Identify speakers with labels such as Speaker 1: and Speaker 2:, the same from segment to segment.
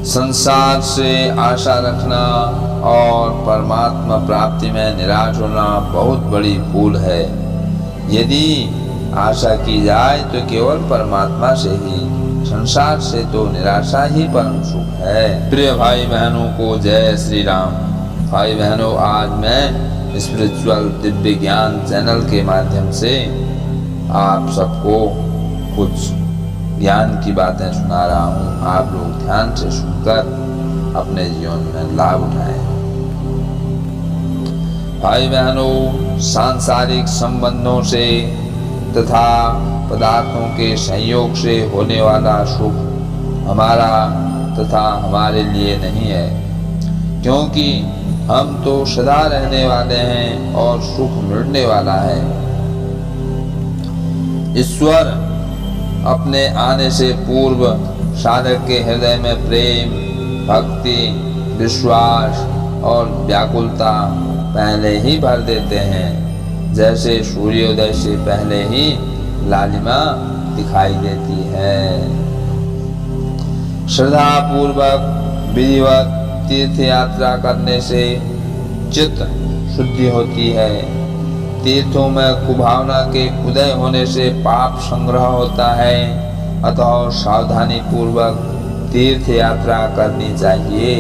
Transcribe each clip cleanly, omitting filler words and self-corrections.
Speaker 1: संसार से आशा रखना और परमात्मा प्राप्ति में निराश होना बहुत बड़ी भूल है। यदि आशा की जाए तो केवल परमात्मा से ही, संसार से तो निराशा ही परम सुख है। प्रिय भाई बहनों को जय श्री राम। भाई बहनों, आज मैं स्पिरिचुअल दिव्य ज्ञान चैनल के माध्यम से आप सबको कुछ ज्ञान की बातें सुना रहा हूँ। आप लोग ध्यान से सुनकर अपने जीवन में लाभ उठाएं। भाई बहनों, सांसारिक संबंधों से तथा पदार्थों के संयोग से होने वाला सुख हमारा तथा हमारे लिए नहीं है, क्योंकि हम तो सदा रहने वाले हैं और सुख मिलने वाला है। ईश्वर अपने आने से पूर्व साधक के हृदय में प्रेम, भक्ति, विश्वास और व्याकुलता पहले ही भर देते हैं, जैसे सूर्योदय से पहले ही लालिमा दिखाई देती है। श्रद्धा पूर्वक विधिवत तीर्थ यात्रा करने से चित्त शुद्धि होती है। तीर्थों में कुभावना के उदय होने से पाप संग्रह होता है, अतः सावधानी पूर्वक तीर्थ यात्रा करनी चाहिए।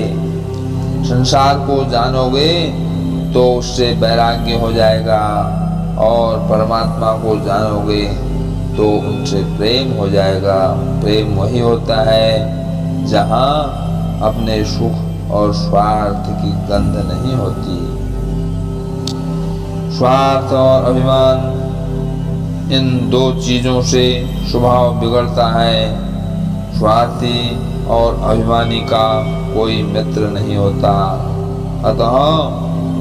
Speaker 1: संसार को जानोगे तो उससे वैराग्य हो जाएगा और परमात्मा को जानोगे तो उनसे प्रेम हो जाएगा। प्रेम वही होता है जहाँ अपने सुख और स्वार्थ की गंध नहीं होती। स्वार्थ और अभिमान, इन दो चीजों से स्वभाव बिगड़ता है। स्वार्थी और अभिमानी का कोई मित्र नहीं होता। अतः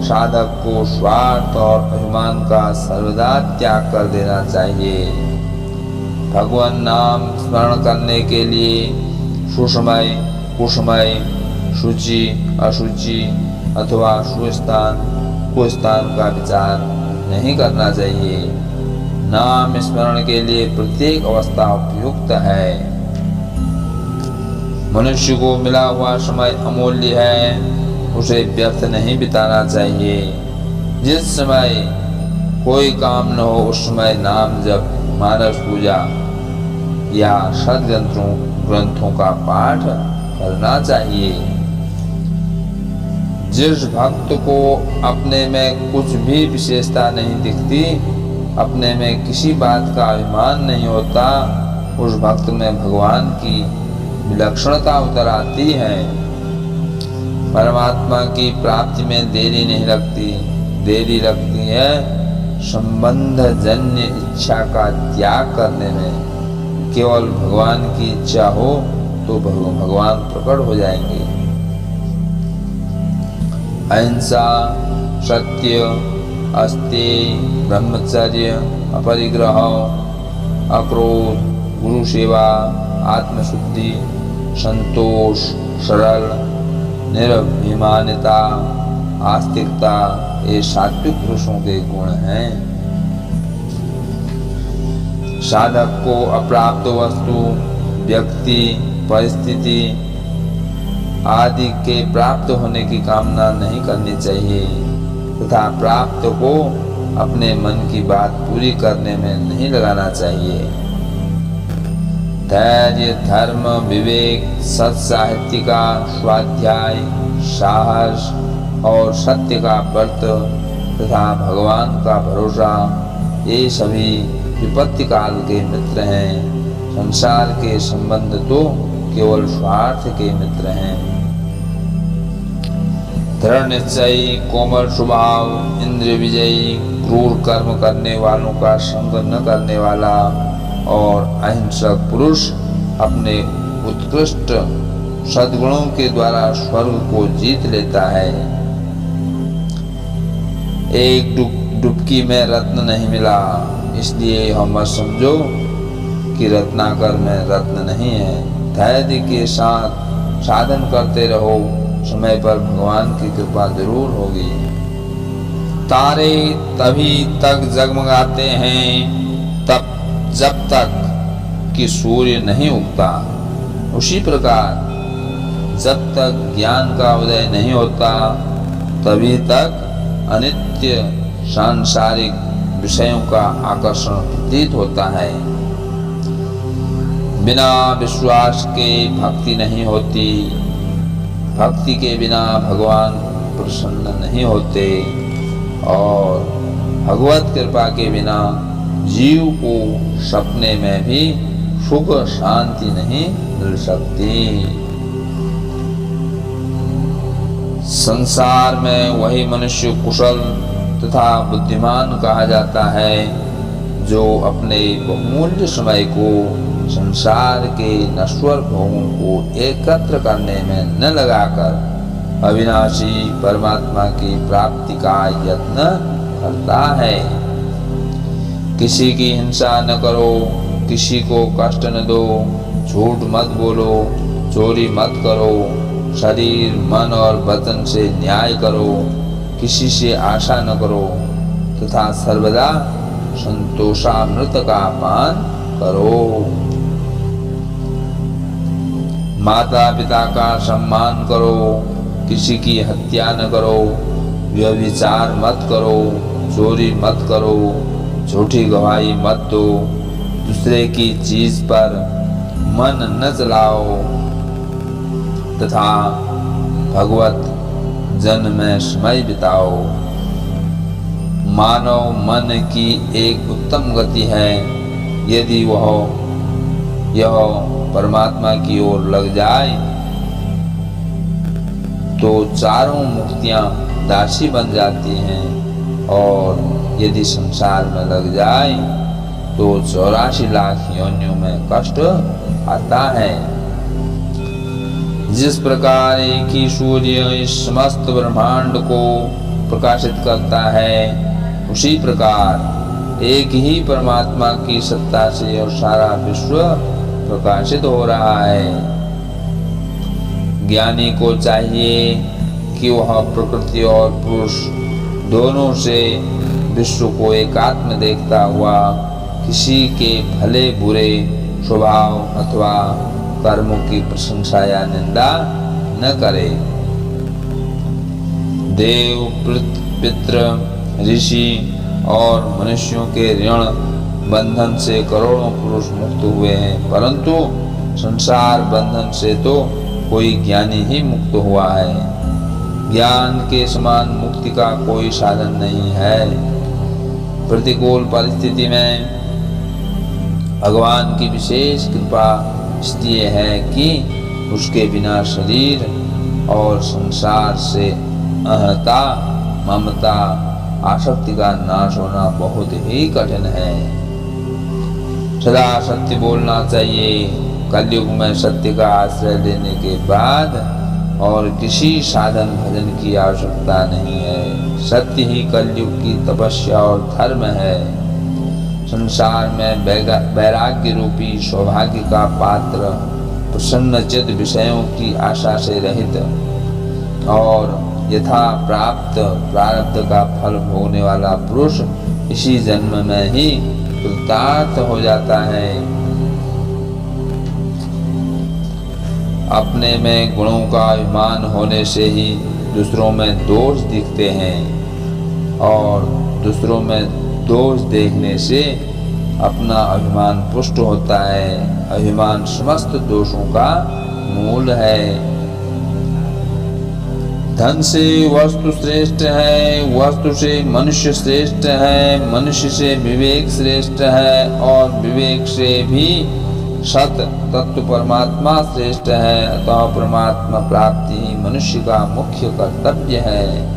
Speaker 1: साधक को स्वार्थ और अभिमान का सर्वदा त्याग कर देना चाहिए। भगवान नाम स्मरण करने के लिए सुषमय, कुसमय, शुचि, अशुचि अथवा सुस्थान, कुस्थान का विचार नहीं करना चाहिए। नाम स्मरण के लिए प्रत्येक अवस्था उपयुक्त है। मनुष्य को मिला हुआ समय अमूल्य है, उसे व्यर्थ नहीं बिताना चाहिए। जिस समय कोई काम न हो उस समय नाम जप, मानस पूजा या सद्ग्रंथों का पाठ करना चाहिए। जिस भक्त को अपने में कुछ भी विशेषता नहीं दिखती, अपने में किसी बात का अभिमान नहीं होता, उस भक्त में भगवान की विलक्षणता उतर आती है। परमात्मा की प्राप्ति में देरी नहीं लगती। देरी लगती है संबंध जन्य इच्छा का त्याग करने में। केवल भगवान की इच्छा हो तो भगवान प्रकट हो जाएंगे। अहिंसा, सत्य, अस्तेय, ब्रह्मचर्य, अपरिग्रह, अक्रोध, गुरु सेवा, आत्मशुद्धि, संतोष, सरल, निर्भिमानता, आस्तिकता, ये सात्विक पुरुषों के गुण हैं। साधक को अप्राप्त वस्तु, व्यक्ति, परिस्थिति आदि के प्राप्त होने की कामना नहीं करनी चाहिए तथा प्राप्त को अपने मन की बात पूरी करने में नहीं लगाना चाहिए। धैर्य, धर्म, विवेक, सत्साहित्य का स्वाध्याय, साहस और सत्य का व्रत तथा भगवान का भरोसा, ये सभी विपत्ति काल के मित्र हैं। संसार के संबंध तो केवल स्वार्थ के मित्र हैं। दृढ़ निश्चयी, कोमल स्वभाव, इंद्रिय विजयी, क्रूर कर्म करने वालों का संग न करने वाला और अहिंसक पुरुष अपने उत्कृष्ट सद्गुणों के द्वारा स्वर्ग को जीत लेता है। एक डुबकी में रत्न नहीं मिला, इसलिए हम मत समझो कि रत्नाकर में रत्न नहीं है। धैर्य के साथ साधन करते रहो, समय पर भगवान की कृपा जरूर होगी। तारे तभी तक जगमगाते हैं जब तक कि सूर्य नहीं उगता। उसी प्रकार जब तक ज्ञान का उदय नहीं होता तभी तक अनित्य सांसारिक विषयों का आकर्षण प्रतीत होता है। बिना विश्वास के भक्ति नहीं होती, भक्ति के बिना भगवान प्रसन्न नहीं होते और भगवत कृपा के बिना जीव को सपने में भी सुख शांति नहीं मिल सकती। संसार में वही मनुष्य कुशल तथा बुद्धिमान कहा जाता है जो अपने बहुमूल्य समय को संसार के नश्वर भोगों को एकत्र करने में न लगाकर अविनाशी परमात्मा की प्राप्ति का यत्न करता है। किसी की हिंसा न करो, किसी को कष्ट न दो, झूठ मत बोलो, चोरी मत करो, शरीर मन और वतन से न्याय करो, किसी से आशा न करो तथा सर्वदा संतोषामृत का पान करो। माता पिता का सम्मान करो, किसी की हत्या न करो, व्यभिचार मत करो, चोरी मत करो, झूठी गवाही मत दो, दूसरे की चीज पर मन न चलाओ तथा भगवत जन में समय बिताओ। मानव मन की एक उत्तम गति है, यदि यह परमात्मा की ओर लग जाए तो चारों मुक्तियां दासी बन जाती हैं और यदि संसार में लग जाए तो 84 लाख योनियों में कष्ट आता है। जिस प्रकार एक ही सूर्य इस समस्त ब्रह्मांड को प्रकाशित करता है, उसी प्रकार एक ही परमात्मा की सत्ता से और सारा विश्व प्रकाशित हो रहा है। ज्ञानी को चाहिए कि वह प्रकृति और पुरुष दोनों से विश्व को एकात्म देखता हुआ किसी के भले बुरे स्वभाव अथवा कर्मों की प्रशंसा या निंदा न करे। देव पितृ ऋषि और मनुष्यों के ऋण बंधन से करोड़ों पुरुष मुक्त हुए हैं, परंतु संसार बंधन से तो कोई ज्ञानी ही मुक्त हुआ है। ज्ञान के समान मुक्ति का कोई साधन नहीं है। प्रतिकूल परिस्थिति में भगवान की विशेष कृपा इसलिए है कि उसके बिना शरीर और संसार से अहंता ममता आसक्ति का नाश होना बहुत ही कठिन है। सदा सत्य बोलना चाहिए। कलयुग में सत्य का आश्रय लेने के बाद और किसी साधन भजन की आवश्यकता नहीं है। सत्य ही कलयुग की तपस्या और धर्म है। संसार में वैराग्य रूपी सौभाग्य का पात्र प्रसन्नचित विषयों की आशा से रहित और यथा प्राप्त प्रारब्ध का फल भोगने वाला पुरुष इसी जन्म में ही कृतार्थ हो जाता है। अपने में गुणों का अभिमान होने से ही दूसरों में दोष दिखते हैं और दूसरों में दोष देखने से अपना अभिमान पुष्ट होता है। अभिमान समस्त दोषों का मूल है। धन से वस्तु श्रेष्ठ है, वस्तु से मनुष्य श्रेष्ठ है, मनुष्य से विवेक श्रेष्ठ है और विवेक से भी सत तत्व परमात्मा श्रेष्ठ है। अतः परमात्मा प्राप्ति ही मनुष्य का मुख्य कर्तव्य है।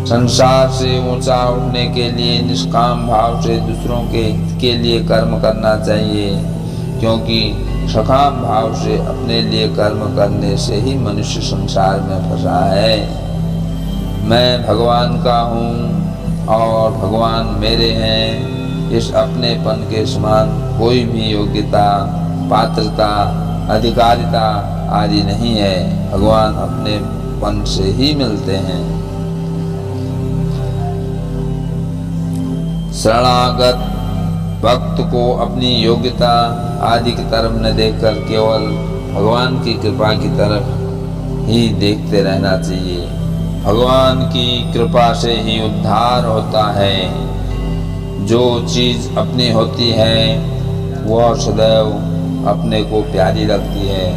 Speaker 1: संसार से ऊंचा उठने के लिए निष्काम भाव से दूसरों के लिए कर्म करना चाहिए, क्योंकि सकाम भाव से अपने लिए कर्म करने से ही मनुष्य संसार में फंसा है। मैं भगवान का हूँ और भगवान मेरे हैं, इस अपनेपन के समान कोई भी योग्यता पात्रता अधिकारिता आदि नहीं है। भगवान अपनेपन से ही मिलते हैं। शरणागत भक्त को अपनी योग्यता आदि की तरफ न देखकर केवल भगवान की कृपा की तरफ ही देखते रहना चाहिए। भगवान की कृपा से ही उद्धार होता है। जो चीज़ अपनी होती है वह सदैव अपने को प्यारी लगती है।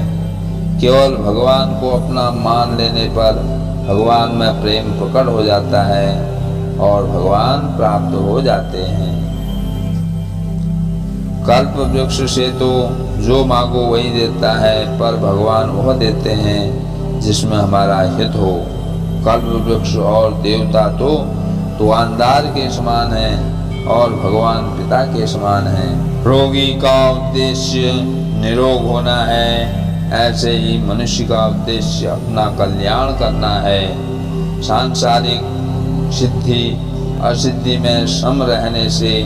Speaker 1: केवल भगवान को अपना मान लेने पर भगवान में प्रेम प्रकट हो जाता है और भगवान प्राप्त हो जाते हैं। कल्प वृक्ष से तो जो मांगो वही देता है, पर भगवान वह देते हैं जिसमें हमारा हित हो। कल्प वृक्ष और देवता तो दुकानदार के समान हैं और भगवान पिता के समान हैं। रोगी का उद्देश्य निरोग होना है, ऐसे ही मनुष्य का उद्देश्य अपना कल्याण करना है। सांसारिक सिद्धि असिद्धि में सम रहने से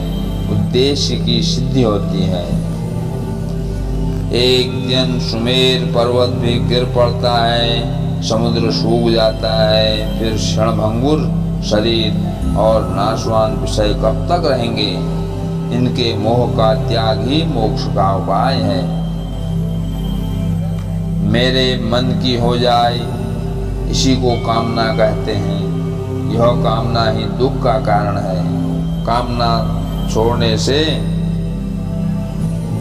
Speaker 1: उद्देश्य की सिद्धि होती है। एक दिन सुमेर पर्वत भी गिर पड़ता है, समुद्र सूख जाता है, फिर क्षणभंगुर शरीर और नाशवान विषय कब तक रहेंगे। इनके मोह का त्याग ही मोक्ष का उपाय है। मेरे मन की हो जाए, इसी को कामना कहते हैं। यह कामना ही दुख का कारण है। कामना छोड़ने से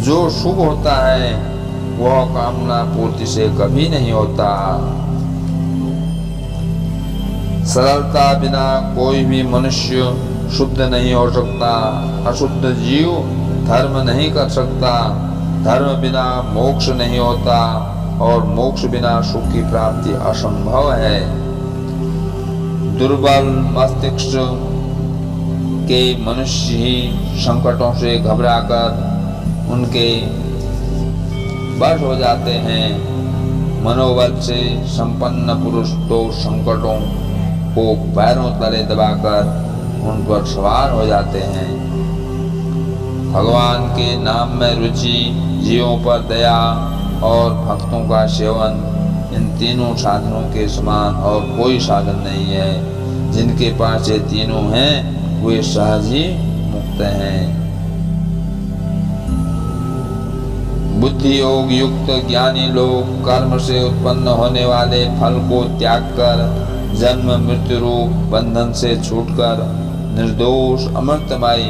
Speaker 1: जो सुख होता है वह कामना पूर्ति से कभी नहीं होता। सरलता बिना कोई भी मनुष्य शुद्ध नहीं हो सकता। अशुद्ध जीव धर्म नहीं कर सकता। धर्म बिना मोक्ष नहीं होता और मोक्ष बिना सुख की प्राप्ति असंभव है। दुर्बल मस्तिष्क के मनुष्य ही संकटों से घबराकर उनके वश हो जाते हैं। मनोबल से संपन्न पुरुष तो संकटों को पैरों तले दबाकर उन पर सवार हो जाते हैं। भगवान के नाम में रुचि, जीवों पर दया और भक्तों का सेवन, इन तीनों साधनों के समान और कोई साधन नहीं है। जिनके पास ये तीनों हैं वे सहज ही मुक्त हैं। बुद्धि योग युक्त ज्ञानी लोग कर्म से उत्पन्न होने वाले फल को त्याग कर जन्म मृत्यु रूप बंधन से छूटकर निर्दोष अमृतमयी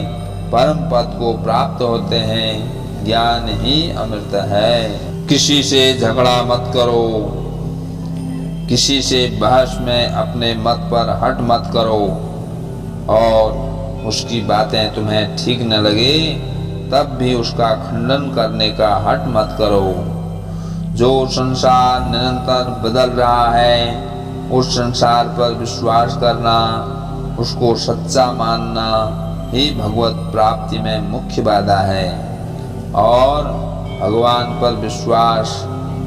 Speaker 1: परम पद को प्राप्त होते हैं। ज्ञान ही अमृत है। किसी से झगड़ा मत करो, किसी से बहस में अपने मत पर हट मत करो, और उसकी बातें तुम्हें ठीक न लगे तब भी उसका खंडन करने का हट मत करो। जो संसार निरंतर बदल रहा है उस संसार पर विश्वास करना, उसको सच्चा मानना ही भगवत प्राप्ति में मुख्य बाधा है। और भगवान पर विश्वास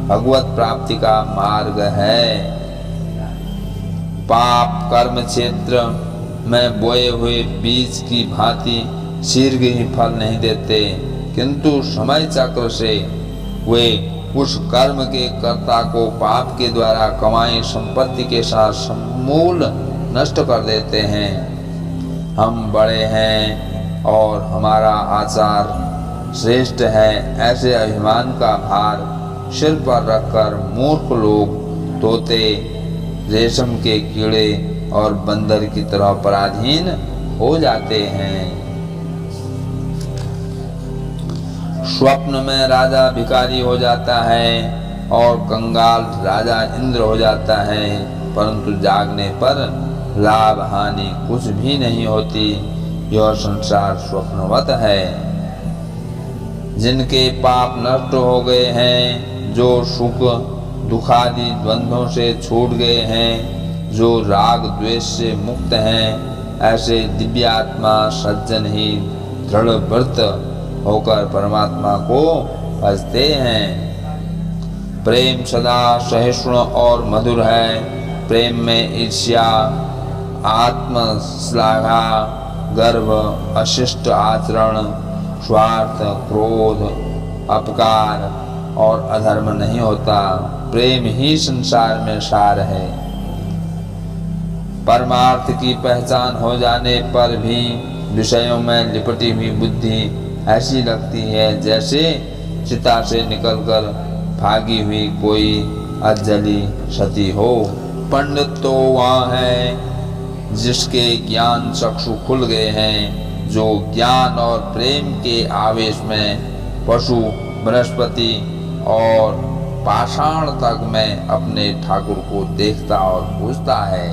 Speaker 1: भगवत प्राप्ति का मार्ग है। पाप कर्म क्षेत्र में बोए हुए बीज की भांति शीघ्र ही फल नहीं देते, किंतु समय चक्र से वे उस कर्म के कर्ता को पाप के द्वारा कमाई संपत्ति के साथ समूल नष्ट कर देते हैं। हम बड़े हैं और हमारा आचार श्रेष्ठ है, ऐसे अभिमान का भार सिर पर रखकर मूर्ख लोग तोते, रेशम के कीड़े और बंदर की तरह पराधीन हो जाते हैं। स्वप्न में राजा भिखारी हो जाता है और कंगाल राजा इंद्र हो जाता है, परंतु जागने पर लाभ हानि कुछ भी नहीं होती। यह संसार स्वप्नवत है। जिनके पाप नष्ट हो गए हैं, जो सुख दुखादि द्वंद्वों से छूट गए हैं, जो राग द्वेष से मुक्त हैं, ऐसे दिव्यात्मा सज्जन ही दृढ़ व्रत होकर परमात्मा को भजते हैं। प्रेम सदा सहिष्णु और मधुर है। प्रेम में ईर्ष्या, आत्म श्लाघा, गर्व, अशिष्ट आचरण, स्वार्थ, क्रोध, अपकार और अधर्म नहीं होता। प्रेम ही संसार में सार है। परमार्थ की पहचान हो जाने पर भी विषयों में लिपटी हुई बुद्धि ऐसी लगती है जैसे चिता से निकलकर भागी हुई कोई अजली क्षति हो। पंडित तो वहाँ है जिसके ज्ञान चक्षु खुल गए हैं, जो ज्ञान और प्रेम के आवेश में पशु, बृहस्पति और पाषाण तक में अपने ठाकुर को देखता और पूजता है।